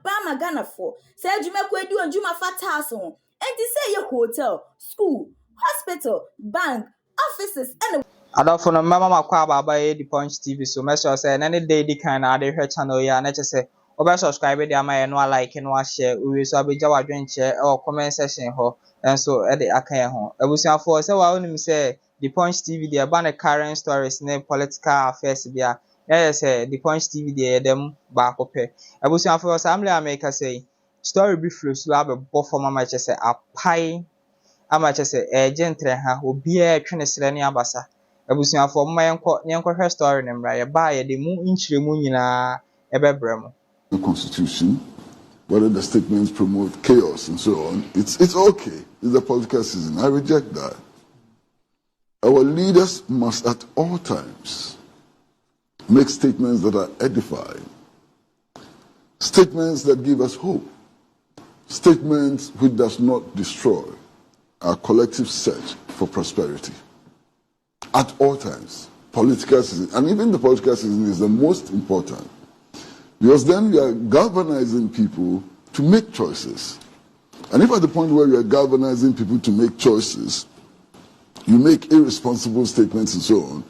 Bama Ghana for. Say Juma do and Juma Fatas on. And to say your hotel, school, hospital, bank, offices, and Addo for no mama makwa baba the Punch TV so make sure say any day the kind of the channel ya na say obe subscribe dey ama no like no share we so abeja wadwen share or comment section ho and so e dey aka ho abusuafo say wa onim say the Punch TV dey ban the current stories ne political affairs bia say the Punch TV dey dem ba kope abusuafo assembly america say story be flow so abebo for mama say apai ama say gentle ha obi e twene sere ne abasa abusuafo mma yenko hwe story ne mra ye ba ye de mu nchiremu nyina ebebrem the constitution, whether the statements promote chaos and so on, it's okay. It's a political season. I reject that. Our leaders must at all times make statements that are edifying, statements that give us hope, statements which does not destroy our collective search for prosperity. At all times, political season, and even the political season is the most important. Because then we are galvanizing people to make choices. And if at the point where you are galvanizing people to make choices, you make irresponsible statements and so on,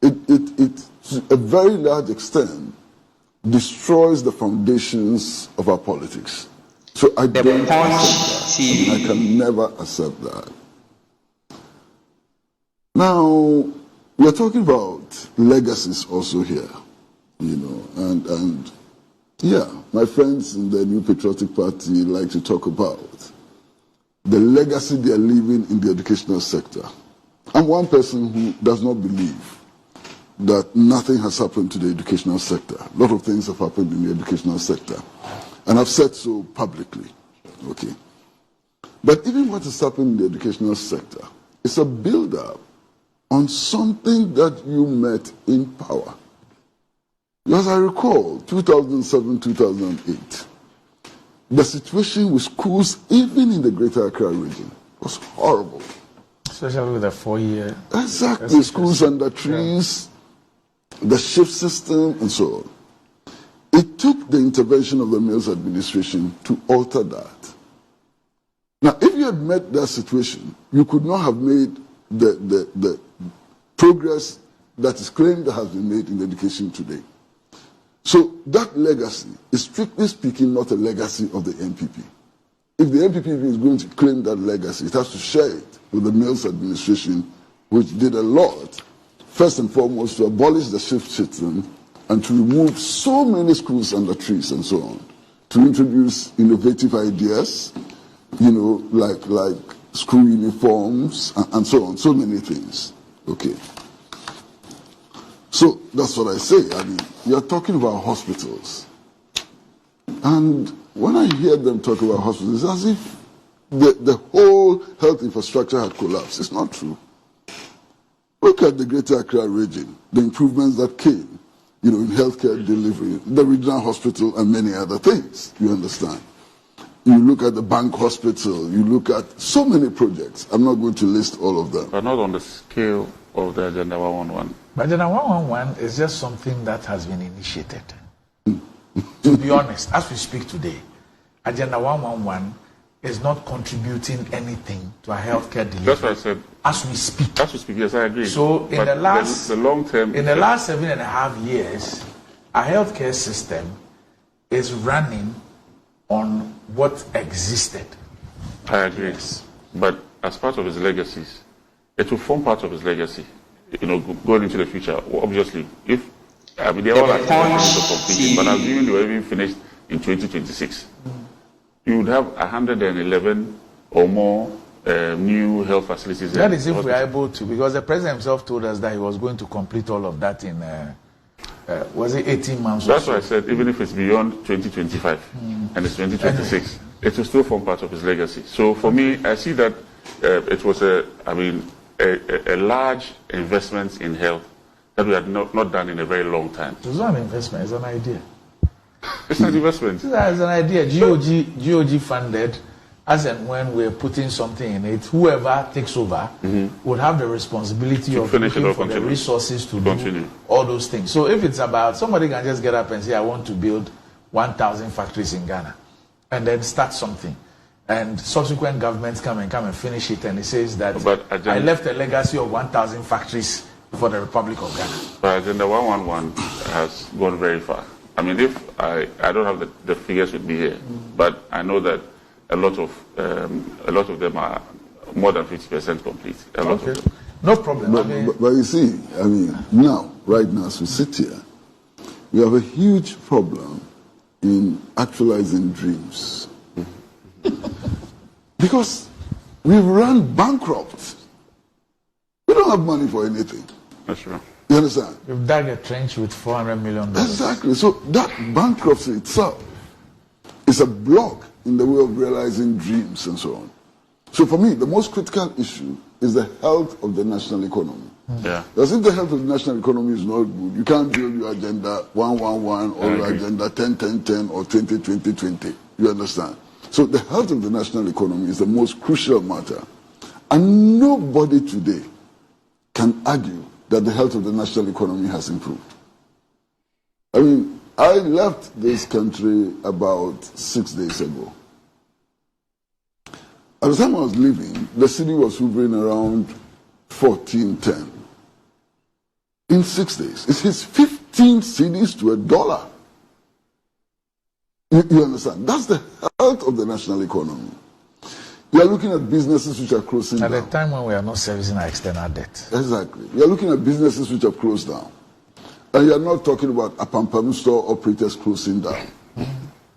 it to a very large extent destroys the foundations of our politics. So I don't accept that. I can never accept that. Now, we are talking about legacies also here, you know, and yeah, my friends in the New Patriotic Party like to talk about the legacy they are leaving in the educational sector. I'm one person who does not believe that nothing has happened to the educational sector. A lot of things have happened in the educational sector. And I've said so publicly. Okay. But even what has happened in the educational sector is a build-up on something that you met in power. As I recall, 2007, 2008, the situation with schools, even in the Greater Accra region, was horrible. Especially with the 4-year. Exactly, schools under trees, the shift system, and so on. It took the intervention of the Mills administration to alter that. Now, if you had met that situation, you could not have made the progress that is claimed that has been made in education today. So that legacy is, strictly speaking, not a legacy of the NPP. If the NPP is going to claim that legacy, it has to share it with the Mills administration, which did a lot, first and foremost, to abolish the shift system and to remove so many schools under trees and so on, to introduce innovative ideas, you know, like school uniforms and so on, so many things. Okay. So that's what I say. I mean, you're talking about hospitals. And when I hear them talk about hospitals, it's as if the whole health infrastructure had collapsed. It's not true. Look at the Greater Accra region, the improvements that came, you know, in healthcare delivery, the regional hospital, and many other things, you understand. You look at the bank hospital, you look at so many projects. I'm not going to list all of them. But not on the scale of the Agenda 111. But Agenda 111 is just something that has been initiated. To be honest, as we speak today, Agenda 111 is not contributing anything to our healthcare delivery. That's what I said. As we speak. As we speak, yes, I agree. So in the last the long term, in the last 7.5 years, our healthcare system is running on what existed. I agree. Yes. But as part of his legacies, it will form part of his legacy. You know, going into the future. Obviously, if I mean they all are to completion, but assuming they were even finished in 2026, you would have 111 or more new health facilities. That is if we are able to, because the president himself told us that he was going to complete all of that in, was it 18 months? That's why I said, even if it's beyond 2025 and it's 2026, it will still form part of his legacy. So for me, I see that it was a large investment in health that we had not done in a very long time. It's not an investment, it's an idea. It's not investment. It's an idea. GOG funded, as and when we're putting something in it, whoever takes over would have the responsibility of looking for the resources to do all those things. So if it's about, somebody can just get up and say, I want to build 1,000 factories in Ghana and then start something. And subsequent governments come and finish it, and it says that I left a legacy of 1,000 factories for the Republic of Ghana. But Agenda 111 has gone very far. I mean, if I don't have the figures with me here, but I know that a lot of them are more than 50% complete. A lot of them. No problem. But you see, I mean, right now, as we sit here, we have a huge problem in actualizing dreams. Because we've run bankrupt. We don't have money for anything. That's true. You understand? You've dug a trench with $400 million. Exactly. So that bankruptcy itself is a block in the way of realizing dreams and so on. So for me, the most critical issue is the health of the national economy. Yeah. Because if the health of the national economy is not good, you can't build your agenda 111 or your agenda 10-10-10 or 20-20-20. You understand? So the health of the national economy is the most crucial matter. And nobody today can argue that the health of the national economy has improved. I mean, I left this country about 6 days ago. At the time I was leaving, the city was hovering around 1410. In 6 days, it hits 15 cities to $1. You understand? That's the health of the national economy. You are looking at businesses which are closing down. At a time when we are not servicing our external debt. Exactly. You are looking at businesses which have closed down. And you are not talking about a Pampamu store operators closing down.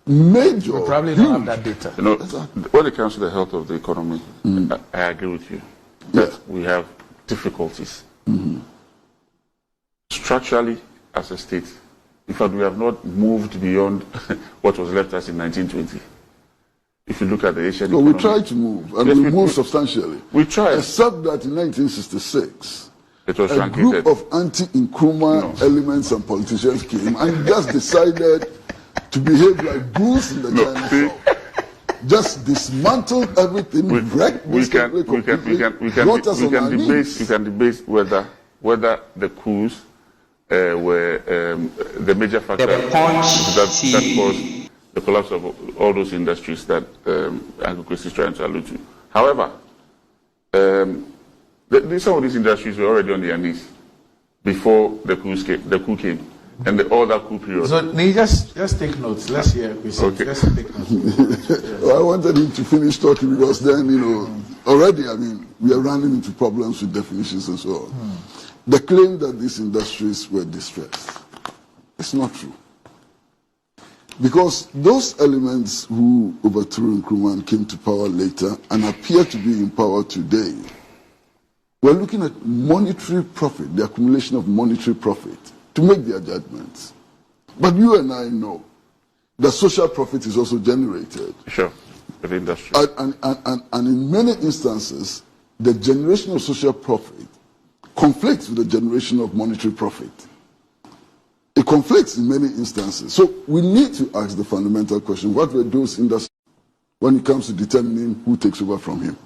Major. We probably don't have that data. You know, when it comes to the health of the economy, I agree with you that we have difficulties. Structurally, as a state, in fact, we have not moved beyond what was left us in 1920. If you look at the Asian economy. We tried to move, and we moved substantially. We tried. Except that in 1966, it was a group of anti-Nkrumah elements and politicians came and just decided to behave like bulls in the China South. Just dismantled everything, we can debate whether the coups were the major factor that caused the collapse of all those industries that Uncle Kwasi is trying to allude to. However, some of these industries were already on their knees before the coup came. And the other coup period. So just take notes. Let's hear Kwasi. Okay. Just take notes. Well, I wanted him to finish talking because then, already, I mean, we are running into problems with definitions and so on. The claim that these industries were distressed, it's not true. Because those elements who overthrew Nkrumah and came to power later and appear to be in power today, we're looking at monetary profit, the accumulation of monetary profit, to make their judgments. But you and I know that social profit is also generated. Sure, with the industry. And in many instances, the generation of social profit conflicts with the generation of monetary profit. It conflicts in many instances. So we need to ask the fundamental question, what were those industries when it comes to determining who takes over from him?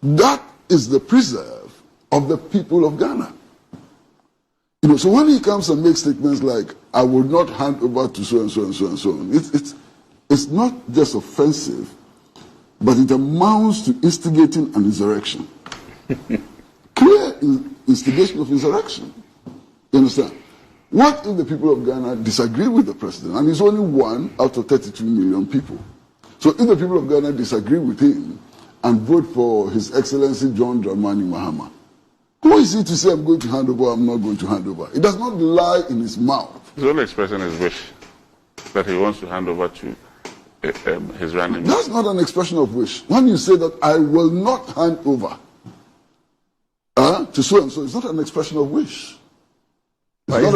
That is the preserve of the people of Ghana. So when he comes and makes statements like, I will not hand over to so and so and so and so on, it's not just offensive, but it amounts to instigating an insurrection. Clear instigation of insurrection. You understand? What if the people of Ghana disagree with the president? And he's only one out of 32 million people. So if the people of Ghana disagree with him and vote for His Excellency John Dramani Mahama, who is he to say I'm going to hand over, I'm not going to hand over? It does not lie in his mouth. He's only expressing his wish that he wants to hand over to his running mate. That's not an expression of wish. When you say that I will not hand over to so and so, it's not an expression of wish. Bafsin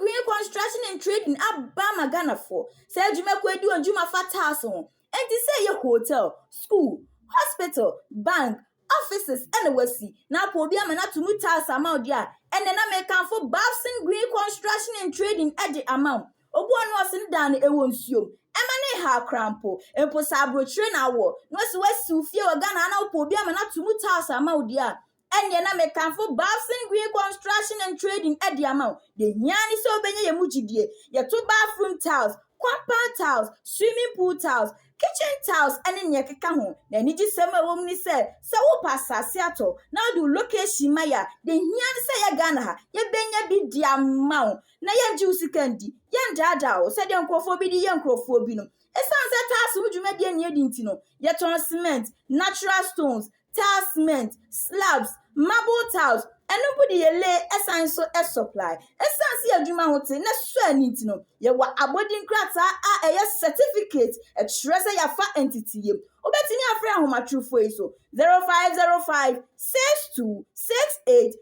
Green Construction and Trading Abama Ghana for. Say Jumakwedi and Juma Fatas on. And to say your hotel, school, hospital, bank, offices, and the Westie. Now, Pobiam and not to mutas amount there. And then I may come for Bafsin Green Construction and Trading at the amount. Obuan was in down a won't you. Emane ha crampo, and Posabro train hour. No, so West Sufia or Ghana, now Pobiam and not to mutas amount there. And yana me kanfo Bafson Green Construction and Trading at the amount. The nyani so benye mujidie. Ya 2 bathroom tiles, compound tiles, swimming pool tiles, kitchen tiles, and in yakeka home. Then it is summer woman said, so passa Seattle. Now do location maya. The nyani say ya gana. Ya benya be the amount. Na yan juicy candy. Yan dada, said young crofobidi, young crofobino. A sunset task would you make any dintino. Yet on cement, natural stones. Tile cement, slabs, marble tiles, and nobody lay a so a supply. A sancy of Juma Hotel, not swear need to know. You were a boarding cracks are a certificate, a treasure your fat entity. Obetting your friend whom a true for so 0505 62 68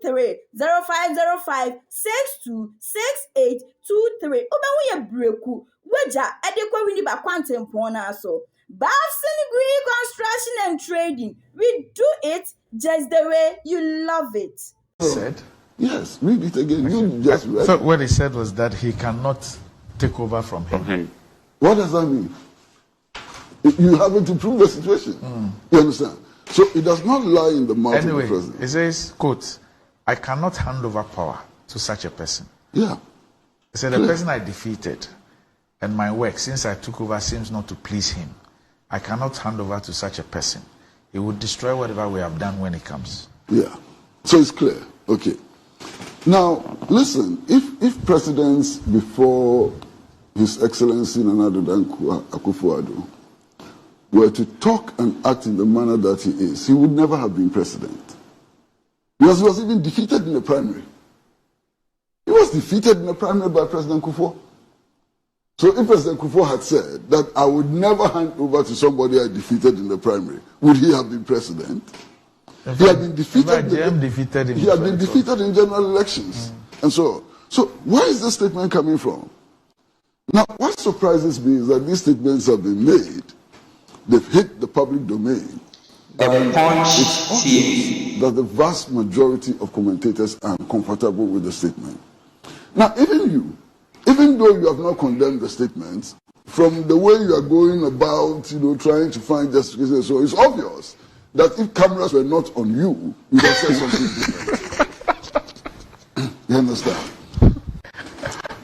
23 0505 62 68 23. Oba we a breaku, Waja, adequate winning by quantum pona so. Bafson Green Construction and Trading. We do it just the way you love it. Said? Yes, read it again. You just read. So what he said was that he cannot take over from him. What does that mean? You haven't to prove the situation. You understand? So it does not lie in the mouth of the president. He says, quote, I cannot hand over power to such a person. Yeah. He said, the person I defeated and my work since I took over seems not to please him. I cannot hand over to such a person. He would destroy whatever we have done when he comes. Yeah. So it's clear. Okay. Now, listen, if presidents before His Excellency Nana Addo Akufo-Addo were to talk and act in the manner that he is, he would never have been president. Because he was even defeated in the primary. He was defeated in the primary by President Kufuor. So if President Kufuor had said that I would never hand over to somebody I defeated in the primary, would he have been president? He had been defeated. He had been defeated in general elections, and so where is this statement coming from? Now, what surprises me is that these statements have been made. They've hit the public domain. It's obvious that the vast majority of commentators are comfortable with the statement. Now, even though you have not condemned the statements, from the way you are going about, trying to find justification, so it's obvious that if cameras were not on you, you would have said something different. You understand?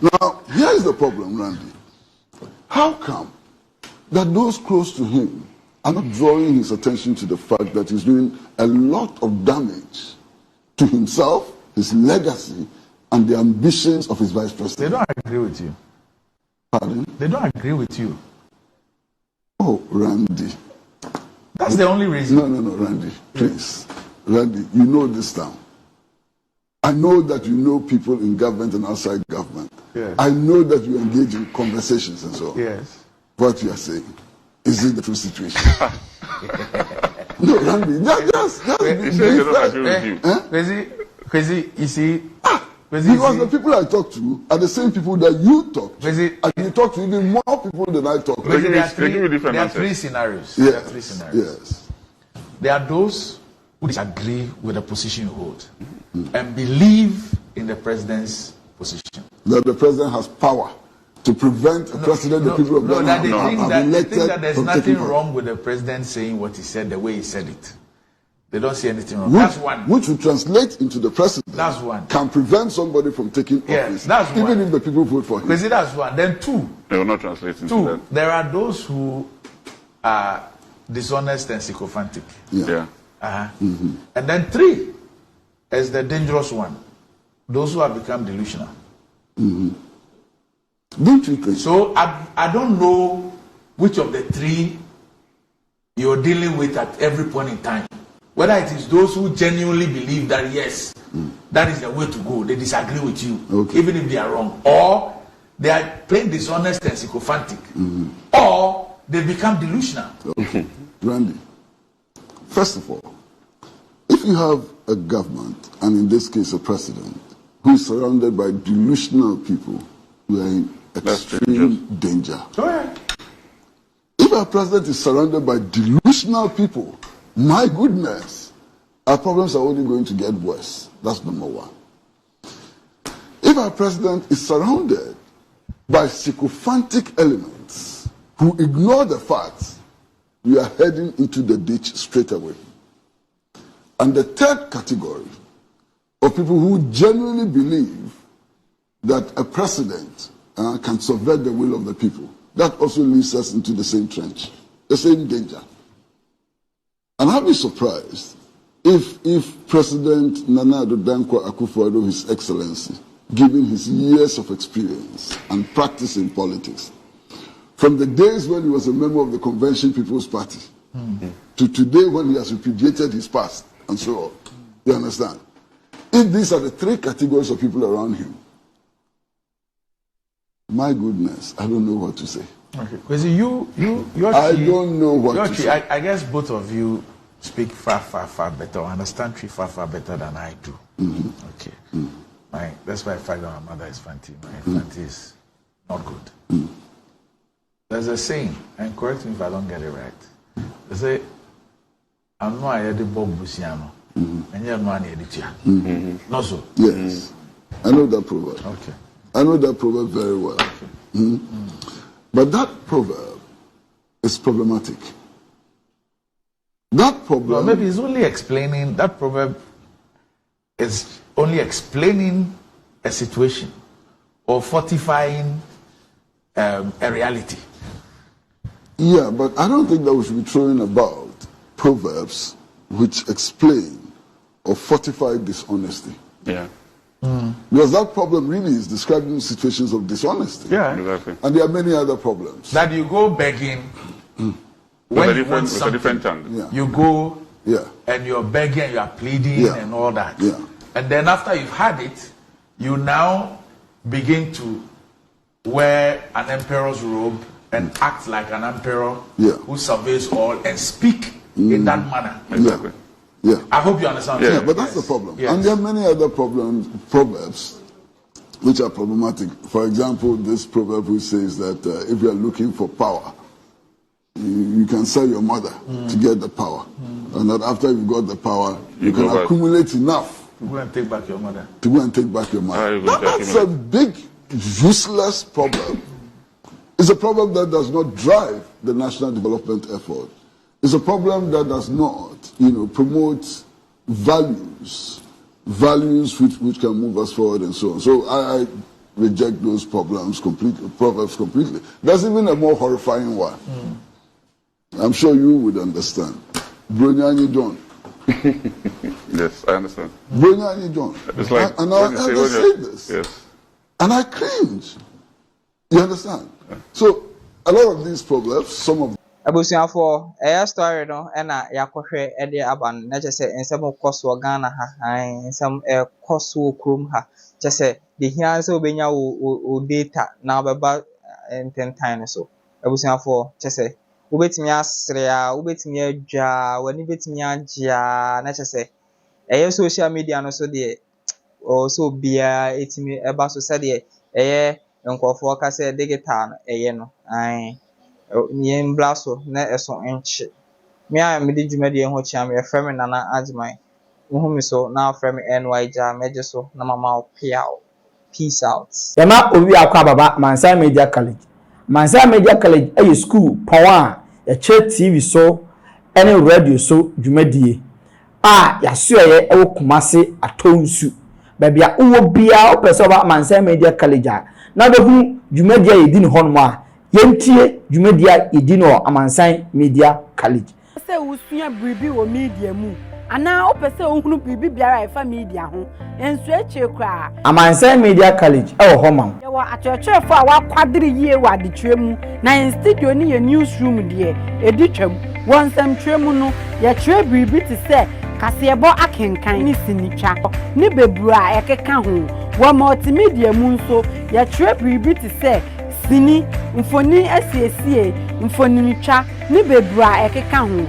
Now, here is the problem, Randy. How come that those close to him are not drawing his attention to the fact that he's doing a lot of damage to himself, his legacy, and the ambitions of his vice president? They don't agree with you. Pardon? They don't agree with you. Oh, Randy. That's the only reason. No, Randy, please. Randy, you know this town. I know that you know people in government and outside government. Yes. I know that you engage in conversations and so on. Yes. What you are saying, is it the true situation? No, Randy, just Kwasi, you see, because the people I talk to are the same people that you talk to. And you talk to even more people than I talk to. There are three scenarios. Yes. There are three scenarios. Yes. There are those who disagree with the position you hold and believe in the president's position. That the president has power to prevent the people of Ghana they think that there's nothing wrong with the president saying what he said the way he said it. They don't see anything wrong. That's one. Which will translate into the president. That's one. Can prevent somebody from taking office. That's one. Even if the people vote for him. Because that's one. Then two. They will not translate into two. that. There are those who are dishonest and sycophantic. Yeah. And then three is the dangerous one. Those who have become delusional. Don't you think? So I don't know which of the three you're dealing with at every point in time. Whether it is those who genuinely believe that yes, that is the way to go, they disagree with you, even if they are wrong, or they are plain dishonest and sycophantic, or they become delusional. Okay, Randy. First of all, if you have a government, and in this case a president, who is surrounded by delusional people who are in extreme danger. Go ahead. If our president is surrounded by delusional people, my goodness, our problems are only going to get worse. That's number one. If our president is surrounded by sycophantic elements who ignore the facts, we are heading into the ditch straight away. And the third category of people who genuinely believe that a president can subvert the will of the people, that also leads us into the same trench, the same danger. And I'll be surprised if President Nana Addo Dankwa Akufo-Addo, His Excellency, given his years of experience and practice in politics, from the days when he was a member of the Convention People's Party to today when he has repudiated his past and so on. You understand? If these are the three categories of people around him, my goodness, I don't know what to say. Okay, because you're I don't know what to say. I guess both of you speak far better, or understand tree far better than I do. Okay. That's why I find that my mother is Fanti. My Fanti is not good. There's a saying, and correct me if I don't get it right. They say, I'm not a Bob Busiano, and you're not a teacher. Not so? Yes. I know that proverb. Okay. I know that proverb very well. Okay. But that proverb is problematic. That proverb... Well, maybe it's only explaining, that proverb is only explaining a situation or fortifying a reality. Yeah, but I don't think that we should be throwing about proverbs which explain or fortify dishonesty. Yeah. Because that problem really is describing situations of dishonesty. Yeah. Exactly. And there are many other problems. That you go begging With a different tongue. Yeah. You go Yeah. and you're begging, you are pleading and all that. Yeah. And then after you've had it, you now begin to wear an emperor's robe and act like an emperor who surveys all and speak in that manner. Exactly. Yeah. I hope you understand. Yeah, but that's the problem. Yes. And there are many other proverbs which are problematic. For example, this proverb which says that if you are looking for power, you can sell your mother to get the power. And that after you've got the power, you can accumulate enough to go and take back your mother. To go and take back your mother. That's a big, useless problem. It's a problem that does not drive the national development effort. It's a problem that does not, promote values which can move us forward and so on. So I reject those proverbs completely. There's even a more horrifying one. I'm sure you would understand. Bronyani John. Yes, I understand. Bronyani John. It's like and I say this. Yes. And I cringe. You understand? So a lot of these proverbs, some of abusuafo story no na yakohwe de aban na chese ensem koso Ghana ha ensem koso krom ha chese de hia se obenya o data na obeba ententan so abusuafo chese ubetimi asre a ubetimi adwa wani betimi agya na chese social media no so de o so bia etimi eba so se de nkofo ka se digital no nyen blaso na eso enche me a me di dwumade ho chia me frame nana agman wo mi so na frame NY ja meje so na mama peace out yama owi akwa baba Mansa Media College. Mansa Media College a school power ya che TV so ene radio so dwumadie ya so ye e wo Kumase atonsu babia wo bia opese oba Mansa Media College na behu dwumadie yedi ne honmo a yentie dwumadia edino Mansa Media College. Se usua bribi wo media mu ana opese ohunu bribi biara efa media ho enso eche kra Mansa Media College e wo homa ye wa achechefo a wakwadire yie wa adetwemu na in studio ni ye newsroom de editwam wonsam twemu no ye twe bribi ti se kasebo akenkan ni sinitwa ni bebura ekeka ho wa multimedia mu nso ye twe bribi ti se sini mfoni asiesie mfoni nitwa ni bebura ekeka ho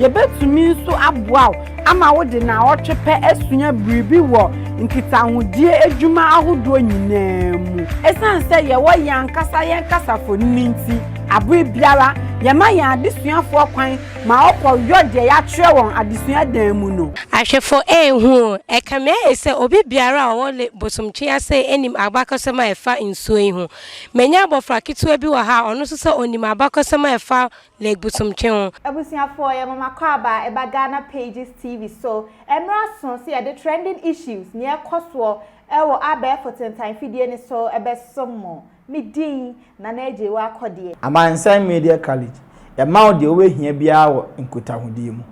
ye betumi nso aboa ama wo de na otwepe asunya bribi wo nkita hodie adwuma ahodo nyinaa mu esan se ye wo yankasa foni nti abwe biara yɛma yɛn adesuafoɔ kwan ma ɔkɔ yɔ deɛ yɛatwerɛ wɔn adesua dan mu no ahwefo ehu ekame ese obi biara ɔwɔ bosomtwe ase enim abakɔsɛm a ɛfa nsuo yi ho menya abɔfra ketewa bi wɔ ha ɔno nso sɛ onim abakɔsɛm a ɛfa le bosomtwe ho abusuafoɔ yɛ mama kwaba eba Ghana Pages TV so emra so se the trending issues near kɔsoɔ ɛwɔ abɛɛfo tentan fidie ne so ɛbɛsomo midin na naeje wa akɔdeɛ Amansan Media College. Ya ma o de obehia bia wo nkotahudie mu.